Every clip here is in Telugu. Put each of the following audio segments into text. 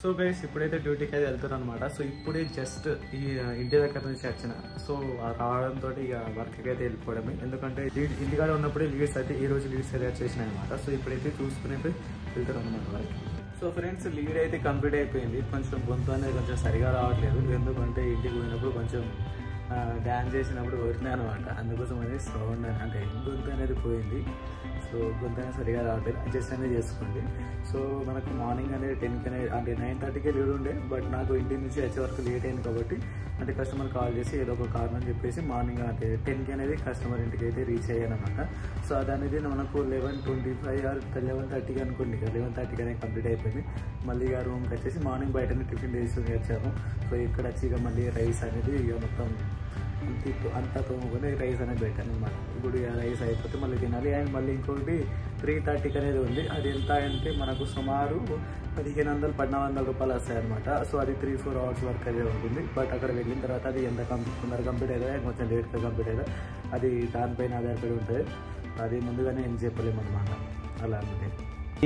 సో గైస్ ఇప్పుడైతే డ్యూటీకి అయితే వెళ్తున్నాను అనమాట. సో ఇప్పుడే జస్ట్ ఈ ఇంటి దగ్గర నుంచి వచ్చిన. సో రావడంతో ఇక వర్క్కి అయితే వెళ్ళిపోవడమే. ఎందుకంటే ఇంటికాడ ఉన్నప్పుడే లీడ్స్ అయితే ఈ రోజు లీడ్స్ అయితే చేసినాయి అనమాట. సో ఇప్పుడైతే చూసుకుని వెళ్తున్నాను అనమాట వర్క్. సో ఫ్రెండ్స్ లీడ్ అయితే కంప్లీట్ అయిపోయింది. కొంచెం గొంతు అనేది కొంచెం సరిగా రావట్లేదు. ఎందుకంటే ఇంటికి పోయినప్పుడు కొంచెం డ్యాన్స్ చేసినప్పుడు వదిలినాయి అనమాట. అందుకోసం అనేది సౌండ్ అంటే గొంతు అనేది పోయింది. సో గొంతు అనేది సరిగా రావట్లేదు, అడ్జస్ట్ అనేది చేసుకోండి. సో మనకు మార్నింగ్ అనేది 10కి అనేది అంటే 9:30కే లీడ్ ఉండే. బట్ నాకు ఇంటి నుంచి వచ్చే వరకు లేట్ అయింది కాబట్టి అంటే కస్టమర్ కాల్ చేసి ఏదో ఒక కారణం చెప్పేసి మార్నింగ్ అంటే 10కి అనేది కస్టమర్ ఇంటికి అయితే రీచ్ అయ్యానమాట. సో అది అనేది మనకు 11:25 ఆర్ 11:30కి అనుకోండి. 11:30కి అనేది కంప్లీట్ అయిపోయింది. మళ్ళీ ఇక రూమ్కి వచ్చేసి మార్నింగ్ బయటనే టిఫిన్ చేసి వచ్చాము. సో ఇక్కడ వచ్చి ఇక మళ్ళీ రైస్ అనేది ఇక మొత్తం అంతా తోముకొని రైస్ అనేది పెట్టాను అనమాట. ఇప్పుడు రైస్ అయిపోతే మళ్ళీ తినాలి. అండ్ మళ్ళీ ఇంకొకటి 3:30కి అనేది ఉంది. అది ఎంత అంటే మనకు సుమారు 1500-1400 రూపాయలు వస్తాయన్నమాట. సో అది 3-4 అవర్స్ వర్క్ అయితే ఉంటుంది. బట్ అక్కడ వెళ్ళిన తర్వాత అది ఎంత తొందరగా కంప్లీట్ అవుతుంది, కొంచెం లేట్గా కంప్లీట్ అవుతుంది, అది దానిపైన ఆధారపడి ఉంటుంది. అది ముందుగానే ఏం చెప్పలేము అనమాట. అలా అంటే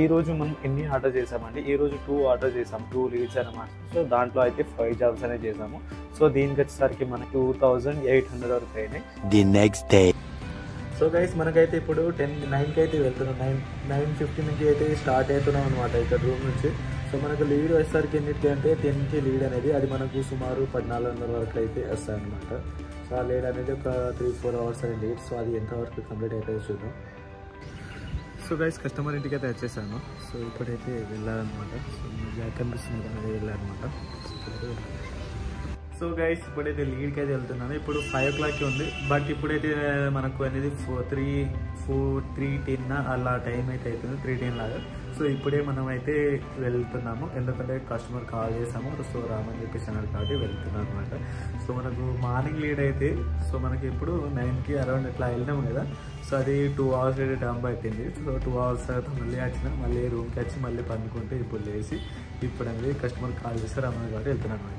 ఈ రోజు మనం ఎన్ని ఆర్డర్ చేసామంటే ఈ రోజు 2 ఆర్డర్ చేసాం, 2 లీడ్స్ అనమాట. సో దాంట్లో అయితే 5 జాబ్స్ అనేది చేసాము. సో దీనికి వచ్చేసరికి మనకి 2800 వరకు అయినాయి. The next day. So guys మనకైతే ఇప్పుడు 9కి అయితే వెళ్తున్నాం. 9:50 నుంచి అయితే స్టార్ట్ అవుతున్నాం అనమాట ఇక్కడ రూమ్ నుంచి. సో మనకు లీడ్ వచ్చేసరికి ఎన్నిటికి అంటే 10కి లీడ్ అనేది అది మనకు సుమారు 1400 వరకు అయితే వస్తాయి అనమాట. సో ఆ లీడ్ అనేది ఒక 3-4 అవర్స్ అనేది లీడ్. సో అది ఎంతవరకు కంప్లీట్ అవుతుందో చూద్దాం. సో గైస్ కస్టమర్ ఇంటికి అయితే వచ్చేసాను. సో ఇప్పుడైతే వెళ్ళాలన్నమాట. సో బ్యాక్ కనిపిస్తుంది అనేది వెళ్ళాలన్నమాట. సో గైస్ ఇప్పుడైతే లీడ్కి అయితే వెళ్తున్నాను. ఇప్పుడు 5 o'clock ఉంది. బట్ ఇప్పుడైతే మనకు అనేది 3:10 అలా టైం అయితే అవుతుంది, 3:10 లాగా. సో ఇప్పుడే మనం అయితే వెళ్తున్నాము. ఎందుకంటే కస్టమర్ కాల్ చేసాము. సో రామని చెప్పేసి అన్నారు కాబట్టి వెళ్తున్నాం అనమాట. సో మనకు మార్నింగ్ లీడ్ అయితే సో మనకి ఇప్పుడు 9కి అరౌండ్ ఇట్లా వెళ్ళినాము కదా. సో అది 2 hours అయితే డంప్ అయిపోయింది. సో 2 hours తర్వాత మళ్ళీ వచ్చిన మళ్ళీ రూమ్కి వచ్చి మళ్ళీ పండుకుంటే ఇప్పుడు లేచి ఇప్పుడు అనేది కస్టమర్ కాల్ చేస్తే రామని కాబట్టి వెళ్తున్నాను.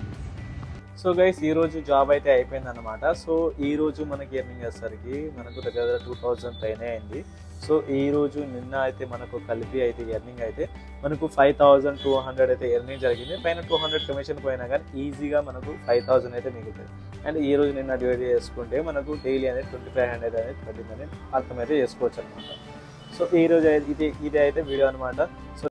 సో గైస్ ఈ రోజు జాబ్ అయితే అయిపోయింది అనమాట. సో ఈ రోజు మనకి ఎర్నింగ్ వచ్చేసరికి మనకు దగ్గర 2000 పైనే అయింది. సో ఈ రోజు నిన్న అయితే మనకు కలిపి అయితే ఎర్నింగ్ అయితే మనకు 5200 అయితే ఎర్నింగ్ జరిగింది. పైన 200 కమిషన్ పోయినా కానీ ఈజీగా మనకు 5000 అయితే మిగులుతుంది. అండ్ ఈ రోజు నిన్న డివైడ్ చేసుకుంటే మనకు డైలీ అనేది 2500 అనేది పడిందని అర్థమైతే చేసుకోవచ్చు అనమాట. సో ఈ రోజు ఇది అయితే వీడియో అనమాట. సో